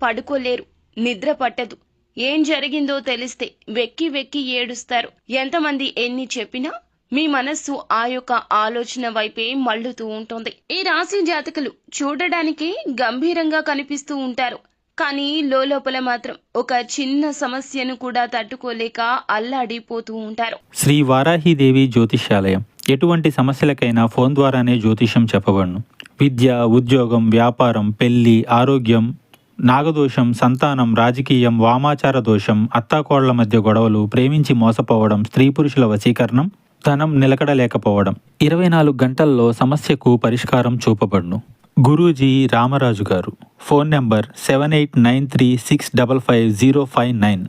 పడుకోలేరు, నిద్ర పట్టదు. ఏం జరిగిందో తెలిస్తే వెక్కి వెక్కి ఏడుస్తారు. ఎంతమంది ఎన్ని చెప్పినా మీ మనస్సు ఆ యొక్క ఆలోచన వైపే మళ్ళుతూ ఉంటుంది. ఈ రాశి జాతకులు చూడడానికి గంభీరంగా కనిపిస్తూ ఉంటారు. కానీ లోపల మాత్రం ఒక చిన్న సమస్యను కూడా తట్టుకోలేక అల్లాడిపోతూ ఉంటారు. శ్రీ వారాహిదేవి జ్యోతిష్యాలయం ఎటువంటి సమస్యలకైనా ఫోన్ ద్వారానే జ్యోతిష్యం చెప్పబడును. విద్య, ఉద్యోగం, వ్యాపారం, పెళ్లి, ఆరోగ్యం, నాగదోషం, సంతానం, రాజకీయం, వామాచార దోషం, అత్తాకోళ్ల మధ్య గొడవలు, ప్రేమించి మోసపోవడం, స్త్రీ పురుషుల వశీకరణం, ధనం నిలకడలేకపోవడం 24 గంటల్లో సమస్యకు పరిష్కారం చూపబడును. గురూజీ రామరాజు గారు. Phone number 7893655059.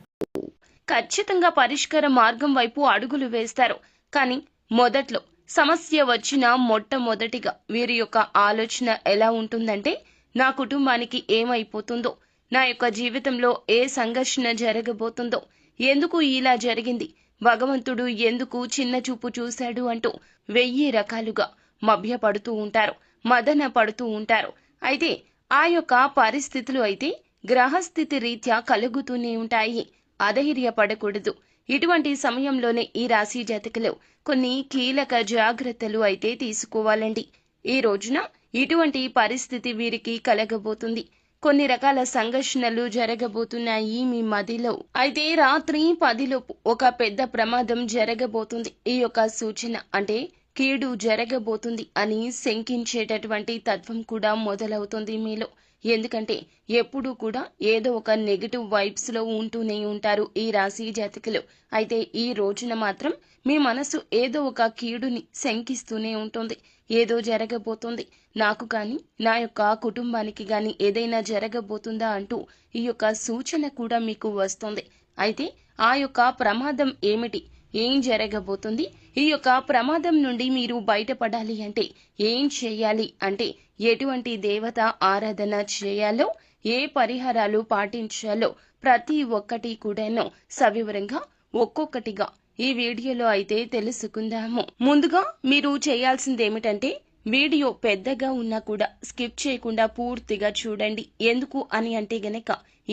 ఖచ్చితంగా పరిష్కార మార్గం వైపు అడుగులు వేస్తారు. కానీ మొదట్లో సమస్య వచ్చిన మొట్టమొదటిగా వీరి యొక్క ఆలోచన ఎలా ఉంటుందంటే, నా కుటుంబానికి ఏమైపోతుందో, నా యొక్క జీవితంలో ఏ సంఘర్షణ జరగబోతుందో, ఎందుకు ఇలా జరిగింది, భగవంతుడు ఎందుకు చిన్న చూపు చూశాడు అంటూ 1000 రకాలుగా మభ్యపడుతూ ఉంటారు, మదన పడుతూ ఉంటారు. అయితే ఆ యొక్క పరిస్థితులు అయితే గ్రహస్థితి రీత్యా కలుగుతూనే ఉంటాయి. అధైర్యపడకూడదు. ఇటువంటి సమయంలోనే ఈ రాశి జాతకులు కొన్ని కీలక జాగ్రత్తలు అయితే తీసుకోవాలండి. ఈ రోజున ఇటువంటి పరిస్థితి వీరికి కలగబోతుంది. కొన్ని రకాల సంఘర్షణలు జరగబోతున్నాయి మీ మదిలో. అయితే రాత్రి 10 లోపు ఒక పెద్ద ప్రమాదం జరగబోతుంది. ఈ యొక్క సూచన అంటే కీడు జరగబోతుంది అని శంకించేటటువంటి తత్వం కూడా మొదలవుతుంది మీలో. ఎందుకంటే ఎప్పుడూ కూడా ఏదో ఒక నెగిటివ్ వైబ్స్ లో ఉంటూనే ఉంటారు ఈ రాశి జాతకులు. అయితే ఈ రోజున మాత్రం మీ మనసు ఏదో ఒక కీడుని శంకిస్తూనే ఉంటుంది. ఏదో జరగబోతుంది, నాకు కానీ నా యొక్క కుటుంబానికి గాని ఏదైనా జరగబోతుందా అంటూ ఈ యొక్క సూచన కూడా మీకు వస్తుంది. అయితే ఆ యొక్క ప్రమాదం ఏమిటి, ఏం జరగబోతుంది, ఈ యొక్క ప్రమాదం నుండి మీరు బయటపడాలి అంటే ఏం చేయాలి అంటే, ఎటువంటి దేవత ఆరాధన చేయాలో, ఏ పరిహారాలు పాటించాలో ప్రతి ఒక్కటి కూడాను సవివరంగా ఒక్కొక్కటిగా ఈ వీడియోలో అయితే తెలుసుకుందాము. ముందుగా మీరు చేయాల్సిందేమిటంటే, వీడియో పెద్దగా ఉన్నా కూడా స్కిప్ చేయకుండా పూర్తిగా చూడండి. ఎందుకు అని అంటే గనక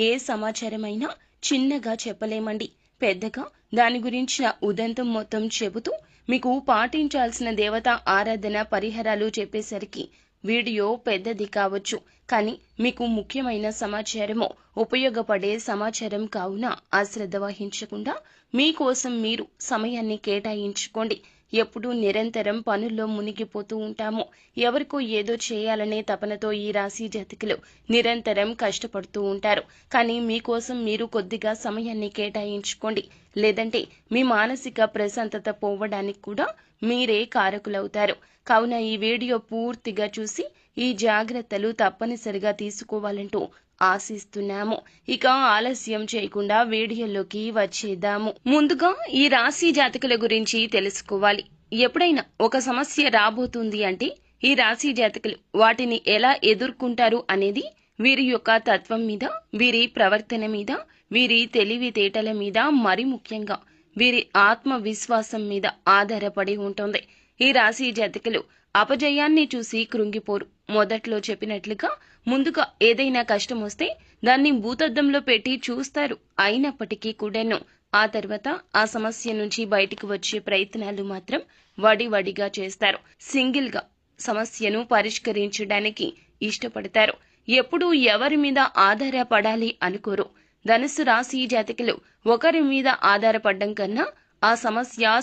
ఏ సమాచారమైనా చిన్నగా చెప్పలేమండి. పెద్దగా దాని గురించిన ఉదంతం మొత్తం చెబుతూ మీకు పాటించాల్సిన దేవత ఆరాధన పరిహారాలు చెప్పేసరికి వీడియో పెద్దది కావచ్చు. కానీ మీకు ముఖ్యమైన సమాచారము, ఉపయోగపడే సమాచారం కావున అశ్రద్ధ వహించకుండా మీకోసం మీరు సమయాన్ని కేటాయించుకోండి. ఎప్పుడూ నిరంతరం పనుల్లో మునిగిపోతూ ఉంటాము. ఎవరికో ఏదో చేయాలనే తపనతో ఈ రాశి జాతకులు నిరంతరం కష్టపడుతూ ఉంటారు. కానీ మీకోసం మీరు కొద్దిగా సమయాన్ని కేటాయించుకోండి. లేదంటే మీ మానసిక ప్రశాంతత పోవడానికి కూడా మీరే కారకులవుతారు. కావున ఈ వీడియో పూర్తిగా చూసి ఈ జాగ్రత్తలు తప్పనిసరిగా తీసుకోవాలంటూ ఆశిస్తున్నాము. ఇక ఆలస్యం చేయకుండా వీడియోలోకి వచ్చేద్దాము. ముందుగా ఈ రాశి జాతకుల గురించి తెలుసుకోవాలి. ఎప్పుడైనా ఒక సమస్య రాబోతుంది అంటే ఈ రాశి జాతకులు వాటిని ఎలా ఎదుర్కొంటారు అనేది వీరి యొక్క తత్వం మీద, వీరి ప్రవర్తన మీద, వీరి తెలివితేటల మీద, మరి ముఖ్యంగా వీరి ఆత్మవిశ్వాసం మీద ఆధారపడి ఉంటుంది. ఈ రాశి జాతకులు అపజయాన్ని చూసి కృంగిపోరు. మొదట్లో చెప్పినట్లుగా ముందుగా ఏదైనా కష్టం వస్తే దాన్ని భూతద్దంలో పెట్టి చూస్తారు. అయినప్పటికీ కూడాను ఆ తర్వాత ఆ సమస్య నుంచి బయటికి వచ్చే ప్రయత్నాలు మాత్రం వడివడిగా చేస్తారు. సింగిల్ గా సమస్యను పరిష్కరించడానికి ఇష్టపడతారు. ఎప్పుడూ ఎవరి మీద ఆధారపడాలి అనుకోరు. ధనుస్సు రాశి జాతకులు ఒకరి మీద ఆధారపడడం కన్నా ఆ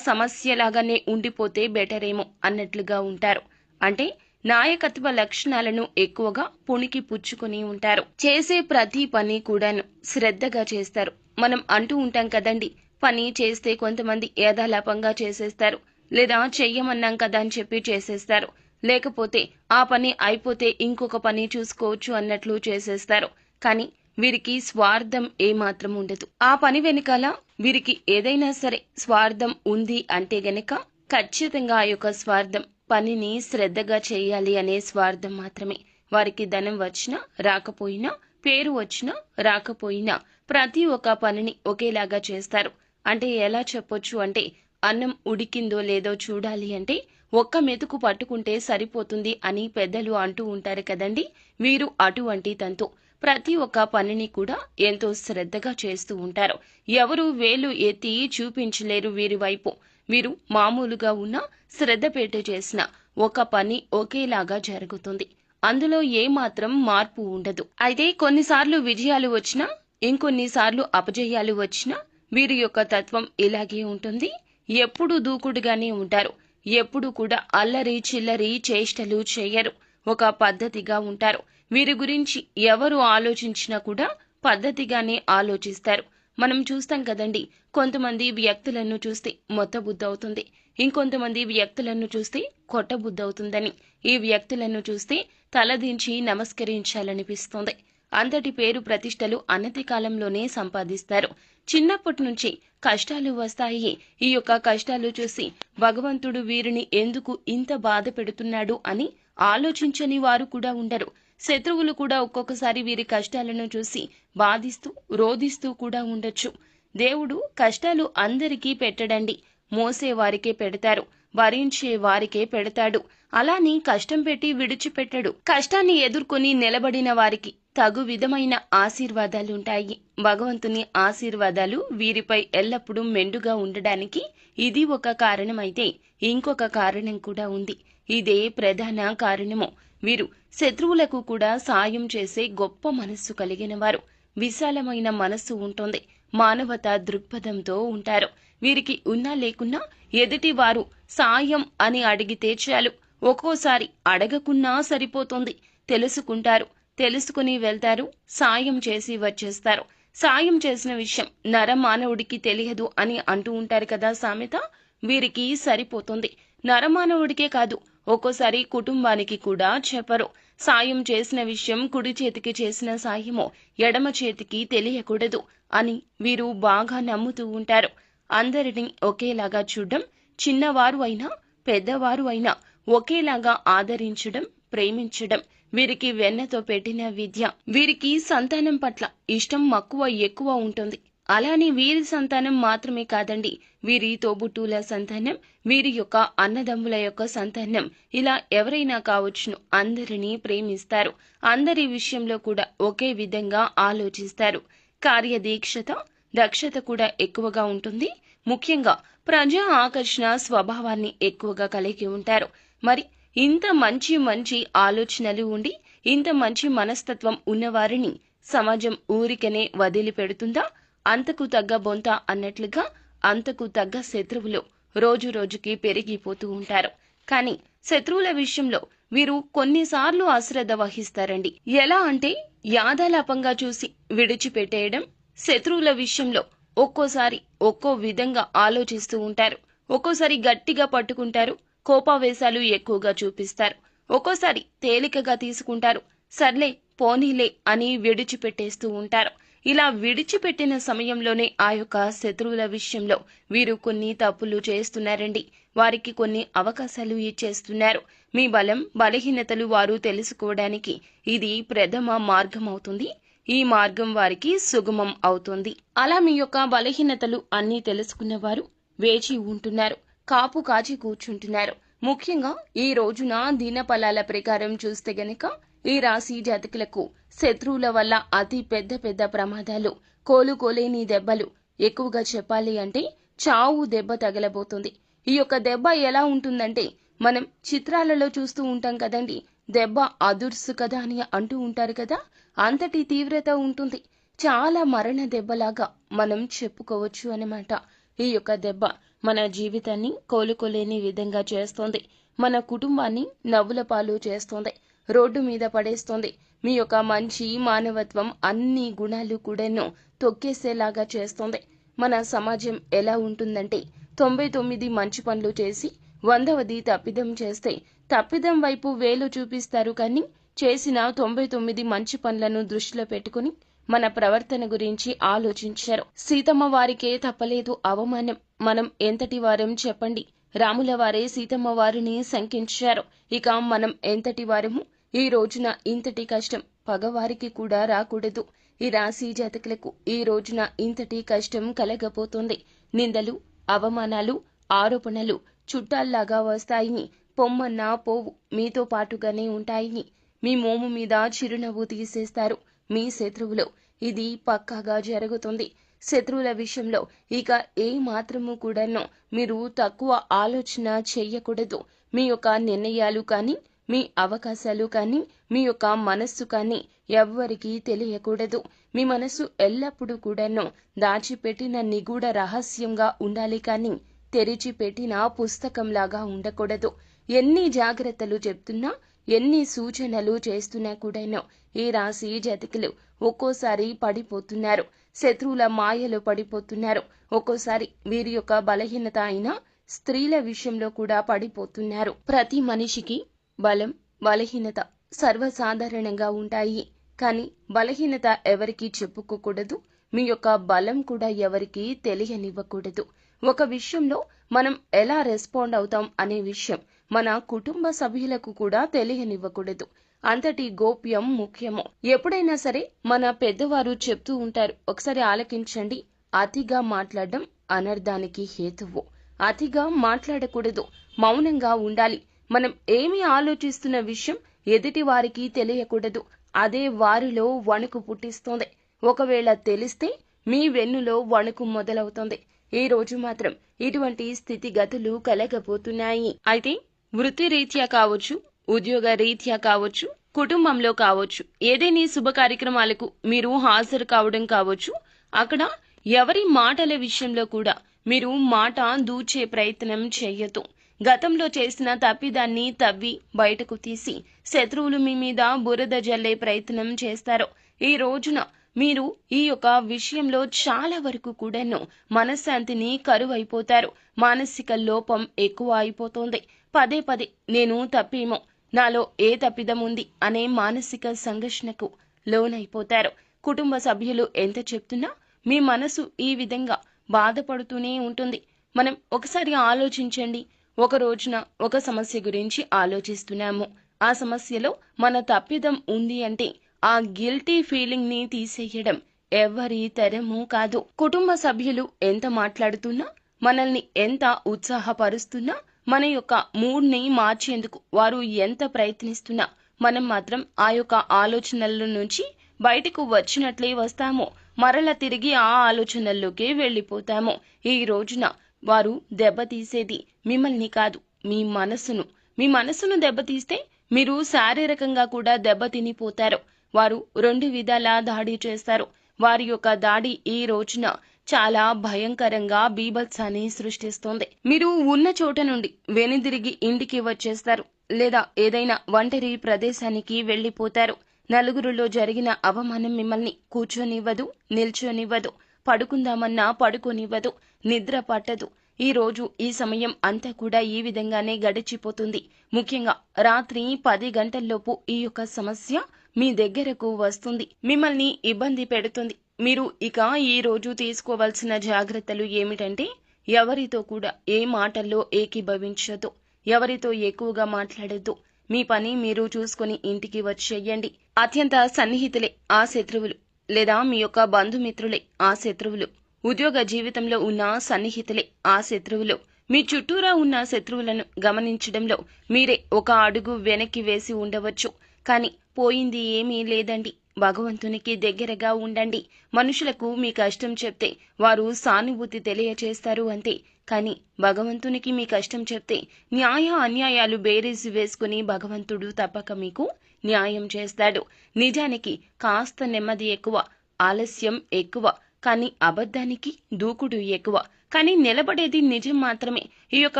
సమస్యలాగానే ఉండిపోతే బెటరేమో అన్నట్లుగా ఉంటారు. అంటే నాయకత్వ లక్షణాలను ఎక్కువగా పుణికి పుచ్చుకొని ఉంటారు. చేసే ప్రతి పని కూడాను శ్రద్ధగా చేస్తారు. మనం అంటూ ఉంటాం కదండి, పని చేస్తే కొంతమంది యథాలాపంగా చేసేస్తారు, లేదా చెయ్యమన్నాం కదా అని చెప్పి చేసేస్తారు, లేకపోతే ఆ పని అయిపోతే ఇంకొక పని చూసుకోవచ్చు అన్నట్లు చేసేస్తారు. కానీ వీరికి స్వార్థం ఏమాత్రం ఉండదు. ఆ పని వెనకాల వీరికి ఏదైనా సరే స్వార్థం ఉంది అంటే గనక ఖచ్చితంగా ఆ యొక్క స్వార్థం పనిని శ్రద్ధగా చేయాలి అనే స్వార్థం మాత్రమే. వారికి ధనం వచ్చినా రాకపోయినా, పేరు వచ్చినా రాకపోయినా ప్రతి ఒక్క పనిని ఒకేలాగా చేస్తారు. అంటే ఎలా చెప్పొచ్చు అంటే, అన్నం ఉడికిందో లేదో చూడాలి అంటే ఒక్క మెతుకు పట్టుకుంటే సరిపోతుంది అని పెద్దలు అంటూ ఉంటారు కదండి. వీరు అటువంటి తంతు. ప్రతి ఒక్క పనిని కూడా ఎంతో శ్రద్ధగా చేస్తూ ఉంటారు. ఎవరు వేలు ఎత్తి చూపించలేరు వీరి వైపు. వీరు మామూలుగా ఉన్న శ్రద్ధ పెట్టి చేసిన ఒక పని ఒకేలాగా జరుగుతుంది. అందులో ఏమాత్రం మార్పు ఉండదు. అయితే కొన్నిసార్లు విజయాలు వచ్చినా, ఇంకొన్నిసార్లు అపజయాలు వచ్చినా వీరి యొక్క తత్వం ఇలాగే ఉంటుంది. ఎప్పుడూ దూకుడుగానే ఉంటారు. ఎప్పుడు కూడా అల్లరి చిల్లరి చేష్టలు చేయరు. ఒక పద్ధతిగా ఉంటారు. వీరి గురించి ఎవరు ఆలోచించినా కూడా పద్ధతిగానే ఆలోచిస్తారు. మనం చూస్తాం కదండి, కొంతమంది వ్యక్తులను చూస్తే మొత్తబుద్ధి అవుతుంది, ఇంకొంతమంది వ్యక్తులను చూస్తే కొట్టబుద్ధి అవుతుందని. ఈ వ్యక్తులను చూస్తే తలదించి నమస్కరించాలనిపిస్తుంది. అంతటి పేరు ప్రతిష్టలు అనతి కాలంలోనే సంపాదిస్తారు. చిన్నప్పటి నుంచి కష్టాలు వస్తాయి. ఈ యొక్క కష్టాలు చూసి భగవంతుడు వీరిని ఎందుకు ఇంత బాధ పెడుతున్నాడు అని ఆలోచించని వారు కూడా ఉండరు. శత్రువులు కూడా ఒక్కొక్కసారి వీరి కష్టాలను చూసి బాధిస్తూ రోధిస్తూ కూడా ఉండొచ్చు. దేవుడు కష్టాలు అందరికీ పెట్టడండి, మోసే వారికే పెడతారు, భరించే వారికే పెడతాడు. అలాని కష్టం పెట్టి విడిచిపెట్టడు. కష్టాన్ని ఎదుర్కొని నిలబడిన వారికి తగు విధమైన ఆశీర్వాదాలుంటాయి. భగవంతుని ఆశీర్వాదాలు వీరిపై ఎల్లప్పుడూ మెండుగా ఉండడానికి ఇది ఒక కారణమైతే, ఇంకొక కారణం కూడా ఉంది. ఇదే ప్రధాన కారణము. వీరు శత్రువులకు కూడా సాయం చేసే గొప్ప మనస్సు కలిగిన వారు. విశాలమైన మనస్సు ఉంటుంది. మానవతా దృక్పథంతో ఉంటారు. వీరికి ఉన్నా లేకున్నా ఎదుటి వారు సాయం అని అడిగితే చాలు. ఒక్కోసారి అడగకున్నా సరిపోతుంది. తెలుసుకుంటారు, తెలుసుకుని వెళ్తారు, సాయం చేసి వచ్చేస్తారు. సాయం చేసిన విషయం నరమానవుడికి తెలియదు అని అంటూ ఉంటారు కదా సామెత. వీరికి సరిపోతుంది. నరమానవుడికే కాదు, ఒక్కోసారి కుటుంబానికి కూడా చెప్పరు. సాయం చేసిన విషయం కుడి చేతికి చేసిన సాయమో ఎడమ చేతికి తెలియకూడదు అని వీరు బాగా నమ్ముతూ ఉంటారు. అందరినీ ఒకేలాగా చూడడం, చిన్నవారు అయినా పెద్దవారు అయినా ఒకేలాగా ఆదరించడం, ప్రేమించడం వీరికి వెన్నతో పెట్టిన విద్య. వీరికి సంతానం పట్ల ఇష్టం మక్కువ ఎక్కువ ఉంటుంది. అలానే వీరి సంతానం మాత్రమే కాదండి, వీరి తోబుట్టువుల సంతానం, వీరి యొక్క అన్నదమ్ముల యొక్క సంతానం, ఇలా ఎవరైనా కావచ్చును, అందరినీ ప్రేమిస్తారు. అందరి విషయంలో కూడా ఒకే విధంగా ఆలోచిస్తారు. కార్యదీక్షత, దక్షత కూడా ఎక్కువగా ఉంటుంది. ముఖ్యంగా ప్రజా ఆకర్షణ స్వభావాన్ని ఎక్కువగా కలిగి ఉంటారు. మరి ఇంత మంచి మంచి ఆలోచనలు ఉండి, ఇంత మంచి మనస్తత్వం ఉన్నవారిని సమాజం ఊరికనే వదిలిపెడుతుందా? అంతకు తగ్గ బొంత అన్నట్లుగా అంతకు తగ్గ శత్రువులు రోజు రోజుకి పెరిగిపోతూ ఉంటారు. కానీ శత్రువుల విషయంలో వీరు కొన్నిసార్లు అశ్రద్ధ వహిస్తారండి. ఎలా అంటే యాదాలాపంగా చూసి విడిచిపెట్టేయడం. శత్రువుల విషయంలో ఒక్కోసారి ఒక్కో విధంగా ఆలోచిస్తూ ఉంటారు. ఒక్కోసారి గట్టిగా పట్టుకుంటారు, కోపావేశాలు ఎక్కువగా చూపిస్తారు. ఒక్కోసారి తేలికగా తీసుకుంటారు, సర్లే పోనీలే అని విడిచిపెట్టేస్తూ ఉంటారు. ఇలా విడిచిపెట్టిన సమయంలోనే ఆ యొక్క శత్రువుల విషయంలో వీరు కొన్ని తప్పులు చేస్తున్నారండి. వారికి కొన్ని అవకాశాలు ఇచ్చేస్తున్నారు. మీ బలం బలహీనతలు వారు తెలుసుకోవడానికి ఇది ప్రథమ మార్గం అవుతుంది. ఈ మార్గం వారికి సుగమం అవుతుంది. అలా మీ యొక్క బలహీనతలు అన్నీ తెలుసుకున్నవారు వేచి ఉంటున్నారు, కాపు కాచి కూర్చుంటున్నారు. ముఖ్యంగా ఈ రోజున దినఫలాల ప్రకారం చూస్తే గనక ఈ రాశి జాతకులకు శత్రువుల వల్ల అతి పెద్ద పెద్ద ప్రమాదాలు, కోలుకోలేని దెబ్బలు, ఎక్కువగా చెప్పాలి అంటే చావు దెబ్బ తగలబోతుంది. ఈ యొక్క దెబ్బ ఎలా ఉంటుందంటే, మనం చిత్రాలలో చూస్తూ ఉంటాం కదండి, దెబ్బ అదుర్సు కదా అని అంటూ ఉంటారు కదా, అంతటి తీవ్రత ఉంటుంది. చాలా మరణ దెబ్బలాగా మనం చెప్పుకోవచ్చు అన్నమాట. ఈ యొక్క దెబ్బ మన జీవితాన్ని కోలుకోలేని విధంగా చేస్తోంది. మన కుటుంబాన్ని నవ్వుల పాలు చేస్తోంది, రోడ్డు మీద పడేస్తోంది. మీ యొక్క మంచి మానవత్వం అన్ని గుణాలు కూడాను తొక్కేసేలాగా చేస్తోంది. మన సమాజం ఎలా ఉంటుందంటే, 99 మంచి పనులు చేసి 100వది తప్పిదం చేస్తే తప్పిదం వైపు వేలు చూపిస్తారు, కానీ చేసిన 99 మంచి పనులను దృష్టిలో పెట్టుకుని మన ప్రవర్తన గురించి ఆలోచించారు. సీతమ్మ వారికే తప్పలేదు అవమానం. మనం ఎంతటి వారం చెప్పండి? రాముల వారే సీతమ్మ వారిని శంకించారు. ఇక మనం ఎంతటి వారము? ఈ రోజున ఇంతటి కష్టం పగవారికి కూడా రాకూడదు. ఈ రాశి జాతకులకు ఈ రోజున ఇంతటి కష్టం కలగబోతోంది. నిందలు, అవమానాలు, ఆరోపణలు చుట్టాల్లాగా వస్తాయి. పొమ్మన్నా పోవు, మీతో పాటుగానే ఉంటాయి. మీ మోము మీద చిరునవ్వు తీసేస్తారు. మీ శత్రువులు. ఇది పక్కాగా జరుగుతుంది. శత్రువుల విషయంలో ఇక ఏ మాత్రము కూడాను మీరు తక్కువ ఆలోచన చెయ్యకూడదు. మీ యొక్క నిర్ణయాలు కానీ, మీ అవకాశాలు కానీ, మీ యొక్క మనస్సు కానీ ఎవ్వరికీ తెలియకూడదు. మీ మనసు ఎల్లప్పుడూ కూడాను దాచిపెట్టిన నిగూఢ రహస్యంగా ఉండాలి కానీ తెరిచిపెట్టిన పుస్తకంలాగా ఉండకూడదు. ఎన్ని జాగ్రత్తలు చెప్తున్నా, ఎన్ని సూచనలు చేస్తున్నా కూడాను ఈ రాశి జాతకులు ఒక్కోసారి పడిపోతున్నారు. శత్రువుల మాయలో పడిపోతున్నారు. ఒక్కోసారి వీరి యొక్క బలహీనత అయిన స్త్రీల విషయంలో కూడా పడిపోతున్నారు. ప్రతి మనిషికి బలం, బలహీనత సర్వసాధారణంగా ఉంటాయి. కానీ బలహీనత ఎవరికీ చెప్పుకోకూడదు. మీ యొక్క బలం కూడా ఎవరికీ తెలియనివ్వకూడదు. ఒక విషయంలో మనం ఎలా రెస్పాండ్ అవుతాం అనే విషయం మన కుటుంబ సభ్యులకు కూడా తెలియనివ్వకూడదు. అంతటి గోప్యం ముఖ్యము. ఎప్పుడైనా సరే మన పెద్దవారు చెప్తూ ఉంటారు, ఒకసారి ఆలకించండి. అతిగా మాట్లాడడం అనర్థానికి హేతువు. అతిగా మాట్లాడకూడదు, మౌనంగా ఉండాలి. మనం ఏమి ఆలోచిస్తున్న విషయం ఎదుటి వారికి తెలియకూడదు. అదే వారిలో వణుకు పుట్టిస్తోంది. ఒకవేళ తెలిస్తే మీ వెన్నులో వణుకు మొదలవుతుంది. ఈ రోజు మాత్రం ఇటువంటి స్థితిగతులు కలగబోతున్నాయి. అయితే వృత్తి రీత్యా కావచ్చు, ఉద్యోగ రీత్యా కావచ్చు, కుటుంబంలో కావచ్చు, ఏదైనా శుభ కార్యక్రమాలకు మీరు హాజరు కావడం కావచ్చు, అక్కడ ఎవరి మాటల విషయంలో కూడా మీరు మాట దూచే ప్రయత్నం చేయొద్దు. గతంలో చేసిన తప్పిదాన్ని తవ్వి బయటకు తీసి శత్రువులు మీ మీద బురద జల్లే ప్రయత్నం చేస్తారు. ఈ రోజున మీరు ఈ యొక్క విషయంలో చాలా వరకు కూడాను మనశ్శాంతిని కరువైపోతారు. మానసిక లోపం ఎక్కువ అయిపోతుంది. పదే పదే నేను తప్పేమో, నాలో ఏ తప్పిదం ఉంది అనే మానసిక సంఘర్షణకు లోనైపోతారు. కుటుంబ సభ్యులు ఎంత చెప్తున్నా మీ మనసు ఈ విధంగా బాధపడుతూనే ఉంటుంది. మనం ఒకసారి ఆలోచించండి. ఒక రోజున ఒక సమస్య గురించి ఆలోచిస్తున్నాము. ఆ సమస్యలో మన తప్పిదం ఉంది అంటే ఆ గిల్టీ ఫీలింగ్ ని తీసేయడం ఎవరి తరమూ కాదు. కుటుంబ సభ్యులు ఎంత మాట్లాడుతున్నా, మనల్ని ఎంత ఉత్సాహపరుస్తున్నా, మన యొక్క మూడ్ ని మార్చేందుకు వారు ఎంత ప్రయత్నిస్తున్నా మనం మాత్రం ఆ యొక్క ఆలోచనల నుంచి బయటకు వచ్చినట్లే వస్తాము. మరల తిరిగి ఆ ఆలోచనల్లోకే వెళ్లిపోతాము. ఈ రోజున వారు దెబ్బతీసేది మిమ్మల్ని కాదు, మీ మనసును. మీ మనసును దెబ్బతీస్తే మీరు శారీరకంగా కూడా దెబ్బతినిపోతారు. వారు రెండు విధాలా దాడి చేస్తారు. వారి యొక్క దాడి ఈ రోజున చాలా భయంకరంగా బీభత్సాన్ని సృష్టిస్తోంది. మీరు ఉన్న చోట నుండి వెనుదిరిగి ఇంటికి వచ్చేస్తారు, లేదా ఏదైనా ఒంటరి ప్రదేశానికి వెళ్లిపోతారు. నలుగురిలో జరిగిన అవమానం మిమ్మల్ని కూర్చొనివ్వదు, నిల్చొనివ్వదు, పడుకుందామన్నా పడుకోనివ్వదు, నిద్ర పట్టదు. ఈ రోజు ఈ సమయం అంతా కూడా ఈ విధంగానే గడిచిపోతుంది. ముఖ్యంగా రాత్రి 10 గంటల్లోపు ఈ యొక్క సమస్య మీ దగ్గరకు వస్తుంది, మిమ్మల్ని ఇబ్బంది పెడుతుంది. మీరు ఇక ఈ రోజు తీసుకోవాల్సిన జాగ్రత్తలు ఏమిటంటే, ఎవరితో కూడా ఏ మాటల్లో ఏకీభవించొద్దు, ఎవరితో ఎక్కువగా మాట్లాడొద్దు. మీ పని మీరు చూసుకుని ఇంటికి వచ్చేయండి. అత్యంత సన్నిహితులే ఆ శత్రువులు, లేదా మీ యొక్క బంధుమిత్రులే ఆ శత్రువులు. ఉద్యోగ జీవితంలో ఉన్న సన్నిహితులే ఆ శత్రువులు. మీ చుట్టూరా ఉన్న శత్రువులను గమనించడంలో మీరే ఒక అడుగు వెనక్కి వేసి ఉండవచ్చు. కానీ పోయింది ఏమీ లేదండి. భగవంతునికి దగ్గరగా ఉండండి. మనుషులకు మీ కష్టం చెప్తే వారు సానుభూతి తెలియచేస్తారు అంతే. కానీ భగవంతునికి మీ కష్టం చెప్తే న్యాయ అన్యాయాలు బేరీజు వేసుకుని భగవంతుడు తప్పక మీకు న్యాయం చేస్తాడు. నిజానికి కాస్త నెమ్మది ఎక్కువ, ఆలస్యం ఎక్కువ, కానీ అబద్ధానికి దూకుడు ఎక్కువ. కానీ నిలబడేది నిజం మాత్రమే. ఈ యొక్క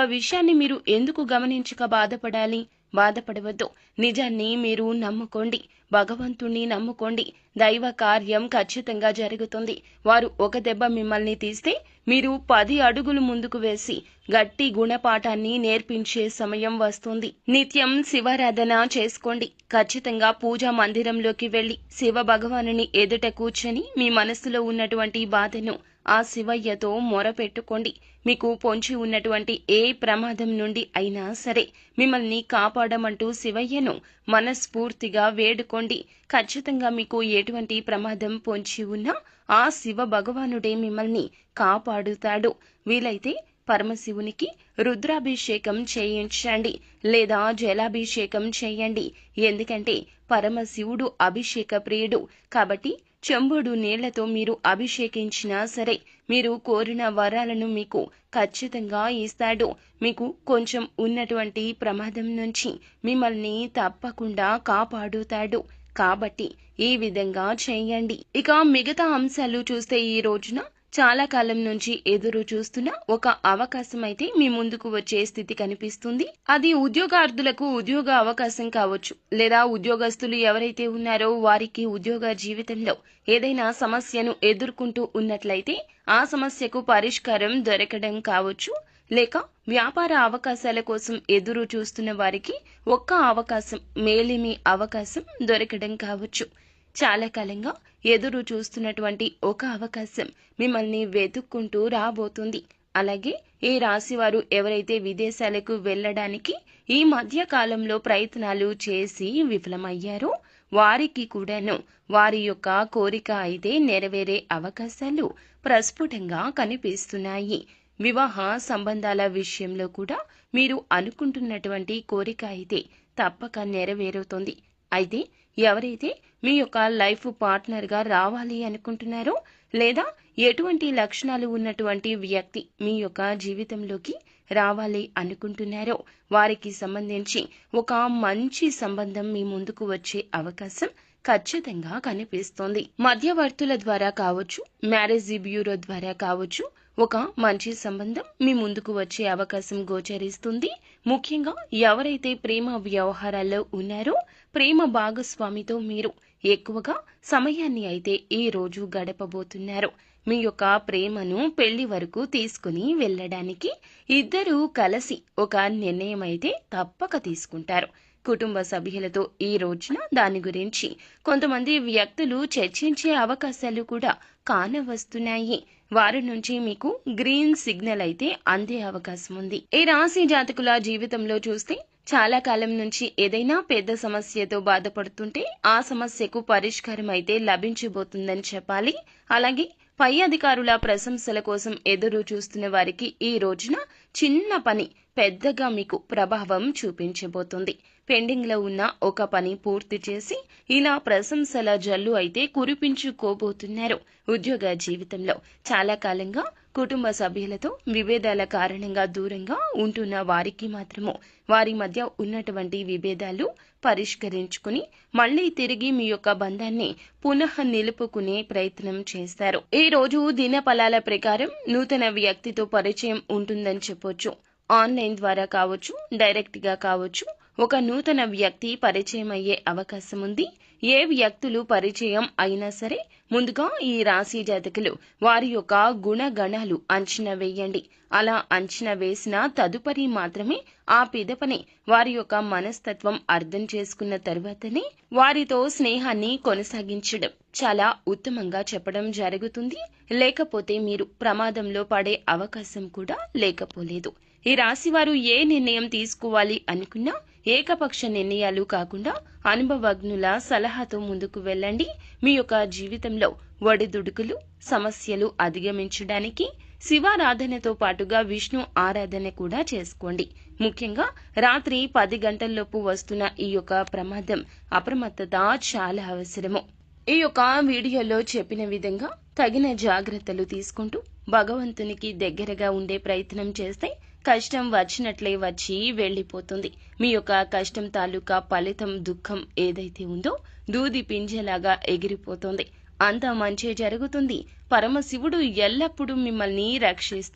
విషయాన్ని మీరు ఎందుకు గమనించక బాధపడాలి? బాధపడవద్దు. నిజాన్ని మీరు నమ్ముకోండి, భగవంతుణ్ణి నమ్ముకోండి. దైవ కార్యం ఖచ్చితంగా జరుగుతుంది. వారు ఒక దెబ్బ మిమ్మల్ని తీస్తే మీరు 10 అడుగులు ముందుకు వేసి గట్టి గుణపాఠాన్ని నేర్పించే సమయం వస్తుంది. నిత్యం శివారాధన చేసుకోండి. ఖచ్చితంగా పూజా మందిరంలోకి వెళ్లి శివ భగవానుని ఎదుట కూర్చొని మీ మనసులో ఉన్నటువంటి బాధను ఆ శివయ్యతో మొరపెట్టుకోండి. మీకు పొంచి ఉన్నటువంటి ఏ ప్రమాదం నుండి అయినా సరే మిమ్మల్ని కాపాడమంటూ శివయ్యను మనస్ఫూర్తిగా వేడుకోండి. ఖచ్చితంగా మీకు ఎటువంటి ప్రమాదం పొంచి ఉన్నా ఆ శివ భగవానుడే మిమ్మల్ని కాపాడుతాడు. వీలైతే పరమశివునికి రుద్రాభిషేకం చేయించండి, లేదా జలాభిషేకం చేయండి. ఎందుకంటే పరమశివుడు అభిషేక ప్రియుడు కాబట్టి చెంబుడు నీళ్లతో మీరు అభిషేకించినా సరే మీరు కోరిన వరాలను మీకు ఖచ్చితంగా ఇస్తాడు. మీకు కొంచెం ఉన్నటువంటి ప్రమాదం నుంచి మిమ్మల్ని తప్పకుండా కాపాడుతాడు. కాబట్టి ఈ విధంగా చేయండి. ఇక మిగతా అంశాలు చూస్తే ఈ రోజున చాలా కాలం నుంచి ఎదురు చూస్తున్న ఒక అవకాశం అయితే మీ ముందుకు వచ్చే స్థితి కనిపిస్తుంది. అది ఉద్యోగార్థులకు ఉద్యోగ అవకాశం కావచ్చు, లేదా ఉద్యోగస్తులు ఎవరైతే ఉన్నారో వారికి ఉద్యోగ జీవితంలో ఏదైనా సమస్యను ఎదుర్కొంటూ ఉన్నట్లయితే ఆ సమస్యకు పరిష్కారం దొరకడం కావచ్చు, లేక వ్యాపార అవకాశాల కోసం ఎదురు చూస్తున్న వారికి ఒక్క అవకాశం, మేలిమి అవకాశం దొరకడం కావచ్చు. చాలా కాలంగా ఎదురు చూస్తున్నటువంటి ఒక అవకాశం మిమ్మల్ని వెతుక్కుంటూ రాబోతుంది. అలాగే ఈ రాశి వారు ఎవరైతే విదేశాలకు వెళ్ళడానికి ఈ మధ్య కాలంలో ప్రయత్నాలు చేసి విఫలమయ్యారో వారికి కూడాను వారి యొక్క కోరిక అయితే నెరవేరే అవకాశాలు ప్రస్ఫుటంగా కనిపిస్తున్నాయి. వివాహ సంబంధాల విషయంలో కూడా మీరు అనుకుంటున్నటువంటి కోరిక అయితే తప్పక నెరవేరుతుంది. అయితే ఎవరైతే మీ యొక్క లైఫ్ పార్ట్నర్గా రావాలి అనుకుంటున్నారో, లేదా ఎటువంటి లక్షణాలు ఉన్నటువంటి వ్యక్తి మీ యొక్క జీవితంలోకి రావాలి అనుకుంటున్నారో వారికి సంబంధించి ఒక మంచి సంబంధం మీ ముందుకు వచ్చే అవకాశం ఖచ్చితంగా కనిపిస్తోంది. మధ్యవర్తుల ద్వారా కావచ్చు, మ్యారేజ్ బ్యూరో ద్వారా కావచ్చు, ఒక మంచి సంబంధం మీ ముందుకు వచ్చే అవకాశం గోచరిస్తుంది. ముఖ్యంగా ఎవరైతే ప్రేమ వ్యవహారాల్లో ఉన్నారో ప్రేమ భాగస్వామితో మీరు ఎక్కువగా సమయాన్ని అయితే ఈ రోజు గడపబోతున్నారు. మీ యొక్క ప్రేమను పెళ్లి వరకు తీసుకుని వెళ్ళడానికి ఇద్దరూ కలిసి ఒక నిర్ణయం అయితే తప్పక తీసుకుంటారు. కుటుంబ సభ్యులతో ఈ రోజున దాని గురించి కొంతమంది వ్యక్తులు చర్చించే అవకాశాలు కూడా కానవస్తున్నాయి. వారి నుంచి మీకు గ్రీన్ సిగ్నల్ అయితే అందే అవకాశం ఉంది. ఈ రాశి జాతకుల జీవితంలో చూస్తే చాలా కాలం నుంచి ఏదైనా పెద్ద సమస్యతో బాధపడుతుంటే ఆ సమస్యకు పరిష్కారం అయితే లభించబోతుందని చెప్పాలి. అలాగే పై అధికారుల ప్రశంసల కోసం ఎదురు చూస్తున్న వారికి ఈ రోజున చిన్న పని పెద్దగా మీకు ప్రభావం చూపించబోతుంది. పెండింగ్ లో ఉన్న ఒక పని పూర్తి చేసి ఇలా ప్రశంసల జల్లు అయితే కురిపించుకోబోతున్నారు. ఉద్యోగ జీవితంలో చాలా కాలంగా కుటుంబ సభ్యులతో విభేదాల కారణంగా దూరంగా ఉంటున్న వారికి మాత్రము వారి మధ్య ఉన్నటువంటి విభేదాలు పరిష్కరించుకుని మళ్లీ తిరిగి మీ యొక్క బంధాన్ని పునః నిలుపుకునే ప్రయత్నం చేస్తారు. ఈ రోజు దిన ఫలాల ప్రకారం నూతన వ్యక్తితో పరిచయం ఉంటుందని చెప్పొచ్చు. ఆన్లైన్ ద్వారా కావచ్చు, డైరెక్ట్ గా కావచ్చు, ఒక నూతన వ్యక్తి పరిచయం అయ్యే అవకాశం ఉంది. ఏ వ్యక్తులు పరిచయం అయినా సరే ముందుగా ఈ రాశి జాతకులు వారి యొక్క గుణగణాలు అంచనా వేయండి. అలా అంచనా వేసిన తదుపరి మాత్రమే ఆ పిదపని వారి యొక్క మనస్తత్వం అర్థం చేసుకున్న తర్వాతనే వారితో స్నేహాన్ని కొనసాగించడం చాలా ఉత్తమంగా చెప్పడం జరుగుతుంది. లేకపోతే మీరు ప్రమాదంలో పడే అవకాశం కూడా లేకపోలేదు. ఈ రాశి వారు ఏ నిర్ణయం తీసుకోవాలి అనుకున్నా ఏకపక్ష నిర్ణయాలు కాకుండా అనుభవజ్ఞుల సలహాతో ముందుకు వెళ్ళండి. మీ యొక్క జీవితంలో ఒడిదుడుకులు, సమస్యలు అధిగమించడానికి శివారాధనతో పాటుగా విష్ణు ఆరాధన కూడా చేసుకోండి. ముఖ్యంగా రాత్రి 10 గంటల్లోపు వస్తున్న ఈ యొక్క ప్రమాదం అప్రమత్తత చాలా అవసరము. ఈ యొక్క వీడియోలో చెప్పిన విధంగా తగిన జాగ్రత్తలు తీసుకుంటూ భగవంతునికి దగ్గరగా ఉండే ప్రయత్నం చేస్తే కష్టం వచ్చినట్లే వచ్చి వెళ్లిపోతుంది. మీ యొక్క కష్టం తాలూకా ఫలితం, దుఃఖం ఏదైతే ఉందో దూది పింజలాగా ఎగిరిపోతుంది. అంతా మంచి జరుగుతుంది. పరమశివుడు ఎల్లప్పుడూ మిమ్మల్ని రక్షిస్తాడు.